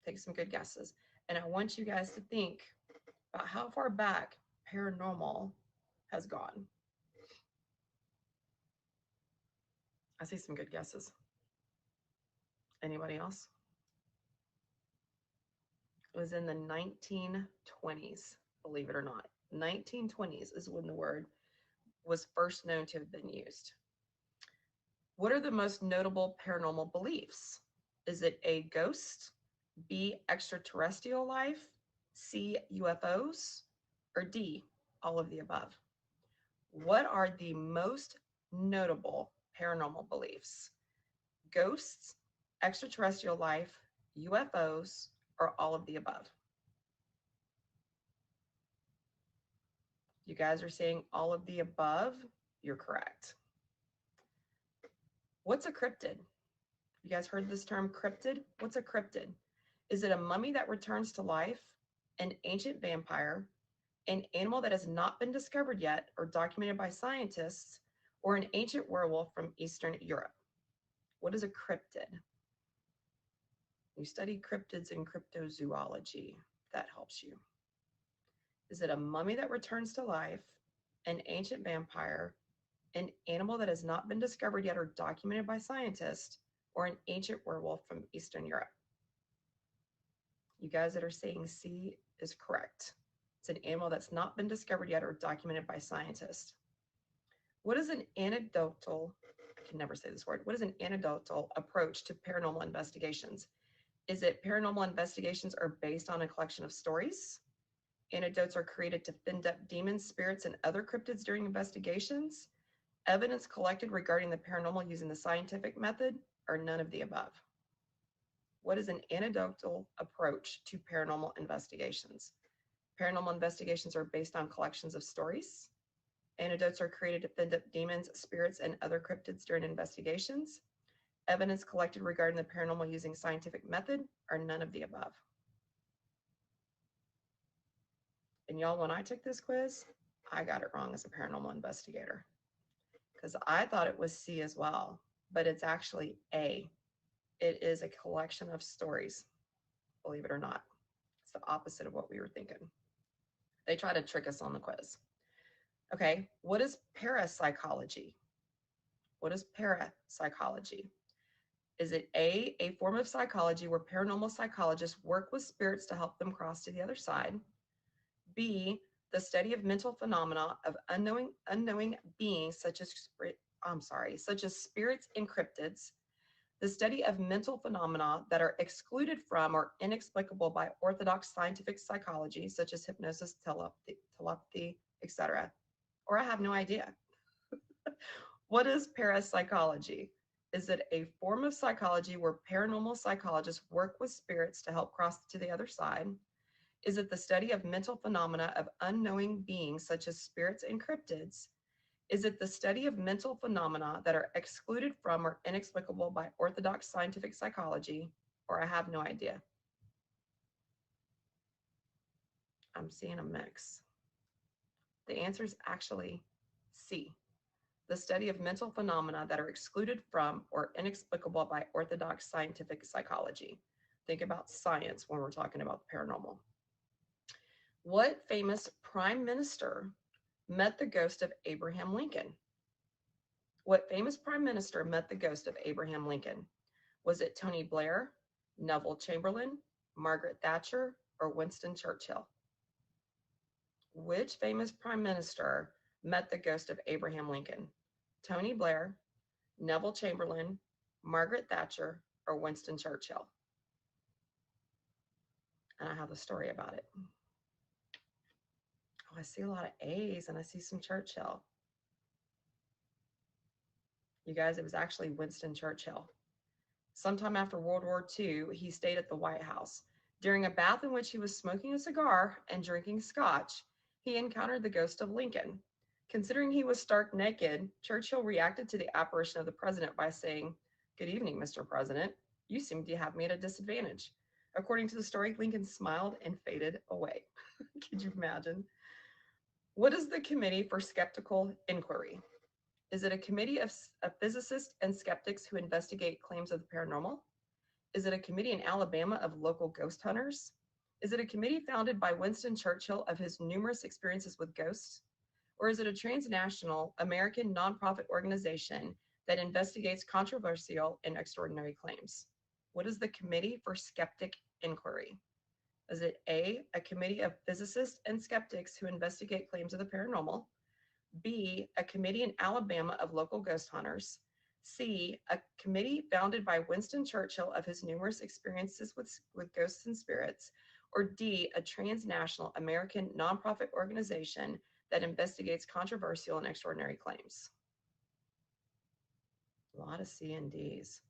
Take some good guesses. And I want you guys to think about how far back paranormal has gone. I see some good guesses. Anybody else? It was in the 1920s, believe it or not. 1920s is when the word was first known to have been used. What are the most notable paranormal beliefs? Is it A, ghosts, B, extraterrestrial life, C, UFOs, or D, all of the above? What are the most notable paranormal beliefs? Ghosts, extraterrestrial life, UFOs, or all of the above? You guys are saying all of the above. You're correct. What's a cryptid? You guys heard this term cryptid? What's a cryptid? Is it a mummy that returns to life, an ancient vampire, an animal that has not been discovered yet or documented by scientists, or an ancient werewolf from Eastern Europe? What is a cryptid? You study cryptids in cryptozoology. That helps you. Is it a mummy that returns to life, an ancient vampire, an animal that has not been discovered yet or documented by scientists, or an ancient werewolf from Eastern Europe? You guys that are saying C is correct. It's an animal that's not been discovered yet or documented by scientists. What is an anecdotal, I can never say this word, what is an anecdotal approach to paranormal investigations? Is it paranormal investigations are based on a collection of stories? Anecdotes are created to fend up demons, spirits, and other cryptids during investigations? Evidence collected regarding the paranormal using the scientific method, or none of the above? What is an anecdotal approach to paranormal investigations? Paranormal investigations are based on collections of stories. Anecdotes are created to fend up demons, spirits, and other cryptids during investigations. Evidence collected regarding the paranormal using scientific method, or none of the above? And y'all, when I took this quiz, I got it wrong as a paranormal investigator because I thought it was C as well, but it's actually A. It is a collection of stories, believe it or not. It's the opposite of what we were thinking. They try to trick us on the quiz. Okay, what is parapsychology? What is parapsychology? Is it a form of psychology where paranormal psychologists work with spirits to help them cross to the other side? B, the study of mental phenomena of unknowing beings such as spirits and cryptids. The study of mental phenomena that are excluded from or inexplicable by orthodox scientific psychology, such as hypnosis, telepathy, etc. Or I have no idea. What is parapsychology? Is it a form of psychology where paranormal psychologists work with spirits to help cross to the other side? Is it the study of mental phenomena of unknowing beings such as spirits and cryptids? Is it the study of mental phenomena that are excluded from or inexplicable by orthodox scientific psychology? Or I have no idea. I'm seeing a mix. The answer is actually C, the study of mental phenomena that are excluded from or inexplicable by orthodox scientific psychology. Think about science when we're talking about the paranormal. What famous prime minister met the ghost of Abraham Lincoln? What famous prime minister met the ghost of Abraham Lincoln? Was it Tony Blair, Neville Chamberlain, Margaret Thatcher, or Winston Churchill? Which famous prime minister met the ghost of Abraham Lincoln? Tony Blair, Neville Chamberlain, Margaret Thatcher, or Winston Churchill? And I have a story about it. Oh, I see a lot of A's and I see some Churchill. You guys, it was actually Winston Churchill. Sometime after World War II, he stayed at the White House. During a bath in which he was smoking a cigar and drinking scotch, he encountered the ghost of Lincoln. Considering he was stark naked, Churchill reacted to the apparition of the president by saying, "Good evening, Mr. President. You seem to have me at a disadvantage." According to the story, Lincoln smiled and faded away. Could you imagine? What is the Committee for Skeptical Inquiry? Is it a committee of physicists and skeptics who investigate claims of the paranormal? Is it a committee in Alabama of local ghost hunters? Is it a committee founded by Winston Churchill of his numerous experiences with ghosts? Or is it a transnational American nonprofit organization that investigates controversial and extraordinary claims? What is the Committee for Skeptic Inquiry? Is it A, a committee of physicists and skeptics who investigate claims of the paranormal? B, a committee in Alabama of local ghost hunters? C, a committee founded by Winston Churchill of his numerous experiences with ghosts and spirits? Or D, a transnational American nonprofit organization that investigates controversial and extraordinary claims? A lot of C and D's.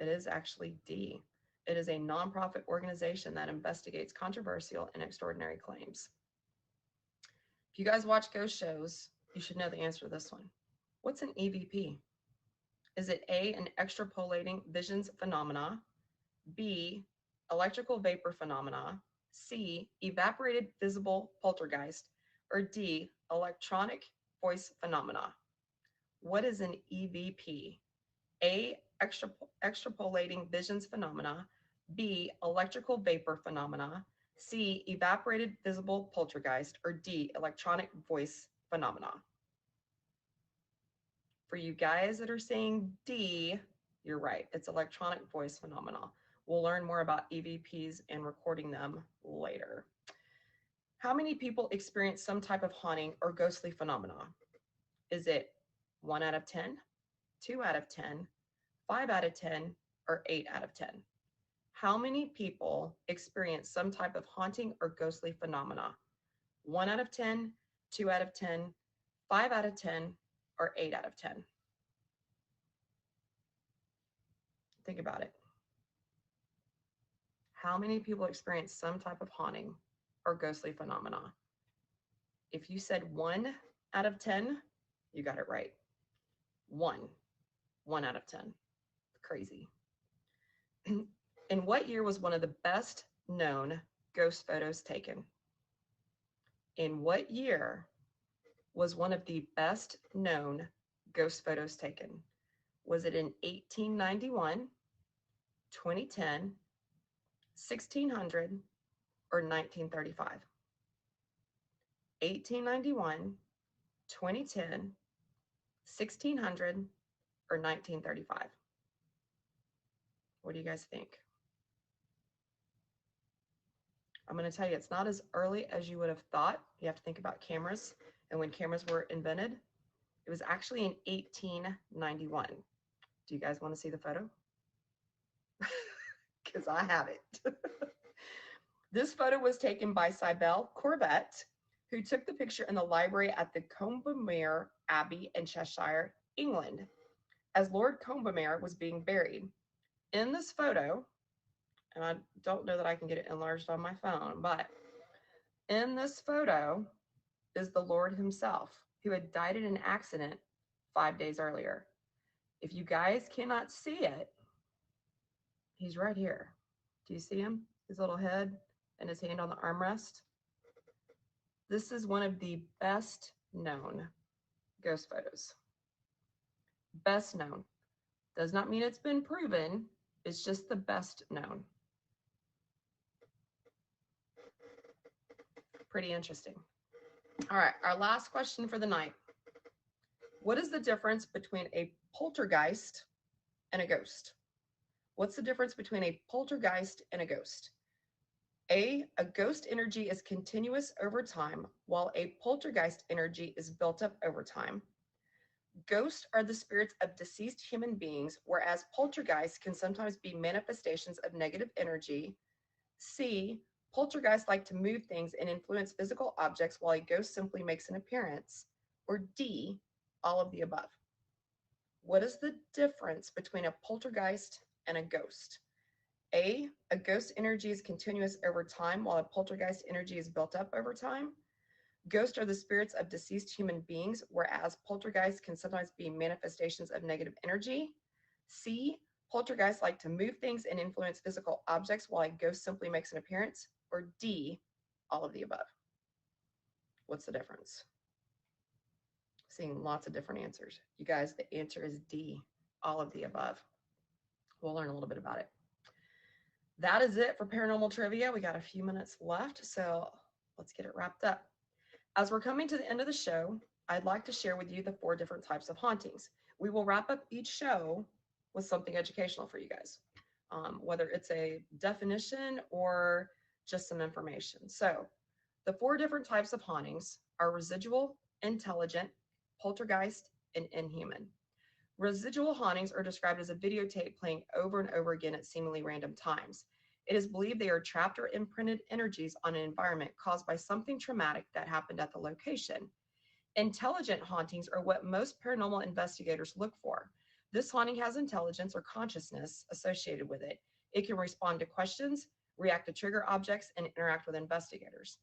It is actually D. It is a nonprofit organization that investigates controversial and extraordinary claims. If you guys watch ghost shows, you should know the answer to this one. What's an EVP? Is it A, an extrapolating visions phenomena, B, electrical vapor phenomena, C, evaporated visible poltergeist, or D, electronic voice phenomena? What is an EVP? A, extrapolating visions phenomena, B, electrical vapor phenomena, C, evaporated visible poltergeist, or D, electronic voice phenomena? For you guys that are saying D, you're right. It's electronic voice phenomena. We'll learn more about EVPs and recording them later. How many people experience some type of haunting or ghostly phenomena? Is it 1 out of 10, 2 out of 10, 5 out of 10, or 8 out of 10? How many people experience some type of haunting or ghostly phenomena? 1 out of 10, 2 out of 10, 5 out of 10, or 8 out of 10? Think about it. How many people experience some type of haunting or ghostly phenomena? If you said 1 out of 10, you got it right. 1 out of 10. Crazy. In what year was one of the best known ghost photos taken? In what year was one of the best known ghost photos taken? Was it in 1891, 2010, 1600, or 1935? 1891, 2010, 1600, or 1935? What do you guys think? I'm going to tell you, it's not as early as you would have thought. You have to think about cameras and when cameras were invented. It was actually in 1891. Do you guys want to see the photo? Because I have it. This photo was taken by Cybele Corbett, who took the picture in the library at the Combermere Abbey in Cheshire, England, as Lord Combermere was being buried. In this photo, and I don't know that I can get it enlarged on my phone, but in this photo is the Lord himself, who had died in an accident 5 days earlier. If you guys cannot see it, he's right here. Do you see him? His little head and his hand on the armrest. This is one of the best known ghost photos. Best known. Does not mean it's been proven. It's just the best known. Pretty interesting. All right, our last question for the night. What is the difference between a poltergeist and a ghost? What's the difference between a poltergeist and a ghost? A ghost energy is continuous over time, while a poltergeist energy is built up over time. Ghosts are the spirits of deceased human beings, whereas poltergeists can sometimes be manifestations of negative energy. C, poltergeists like to move things and influence physical objects, while a ghost simply makes an appearance. Or D, all of the above. What is the difference between a poltergeist and a ghost? A ghost energy is continuous over time, while a poltergeist energy is built up over time. Ghosts are the spirits of deceased human beings, whereas poltergeists can sometimes be manifestations of negative energy. C, poltergeists like to move things and influence physical objects, while a ghost simply makes an appearance. Or D, all of the above. What's the difference? Seeing lots of different answers. You guys, the answer is D, all of the above. We'll learn a little bit about it. That is it for paranormal trivia. We got a few minutes left, so let's get it wrapped up. As we're coming to the end of the show, I'd like to share with you the 4 different types of hauntings. We will wrap up each show with something educational for you guys, whether it's a definition or just some information. So the 4 different types of hauntings are residual, intelligent, poltergeist, and inhuman. Residual hauntings are described as a videotape playing over and over again at seemingly random times. It is believed they are trapped or imprinted energies on an environment caused by something traumatic that happened at the location. Intelligent hauntings are what most paranormal investigators look for. This haunting has intelligence or consciousness associated with it. It can respond to questions, react to trigger objects, and interact with investigators.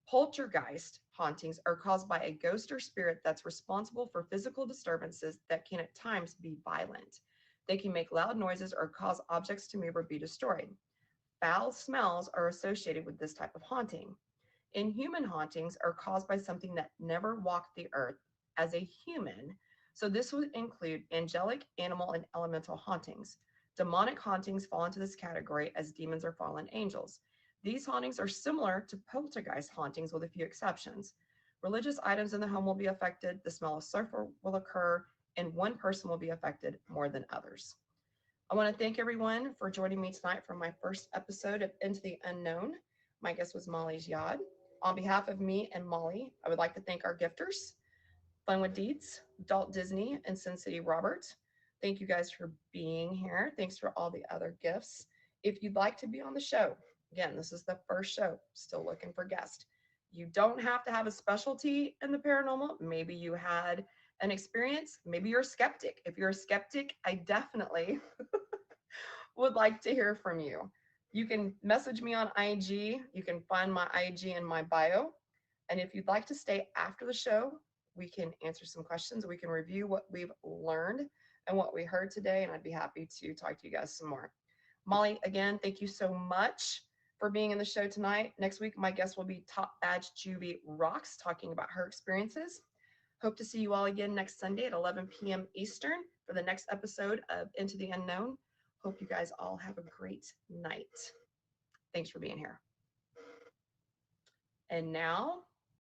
Poltergeist hauntings are caused by a ghost or spirit that's responsible for physical disturbances that can at times be violent. They can make loud noises or cause objects to move or be destroyed. Foul smells are associated with this type of haunting. Inhuman hauntings are caused by something that never walked the earth as a human. So this would include angelic, animal, and elemental hauntings. Demonic hauntings fall into this category as demons or fallen angels. These hauntings are similar to poltergeist hauntings with a few exceptions. Religious items in the home will be affected, the smell of sulfur will occur, and one person will be affected more than others. I want to thank everyone for joining me tonight for my first episode of Into the Unknown. My guest was Molly Ziad. On behalf of me and Molly, I would like to thank our gifters, Fun with Deeds, Dalt Disney, and Sin City Robert. Thank you guys for being here. Thanks for all the other gifts. If you'd like to be on the show, again, this is the first show, still looking for guests. You don't have to have a specialty in the paranormal. Maybe you had an experience. Maybe you're a skeptic. If you're a skeptic, I definitely would like to hear from you. You can message me on IG. You can find my IG in my bio. And if you'd like to stay after the show, we can answer some questions. We can review what we've learned and what we heard today. And I'd be happy to talk to you guys some more. Molly, again, thank you so much for being in the show tonight. Next week, my guest will be Top Badge Juby Rocks, talking about her experiences. Hope to see you all again next Sunday at 11 p.m. Eastern for the next episode of Into the Unknown. Hope you guys all have a great night. Thanks for being here. And now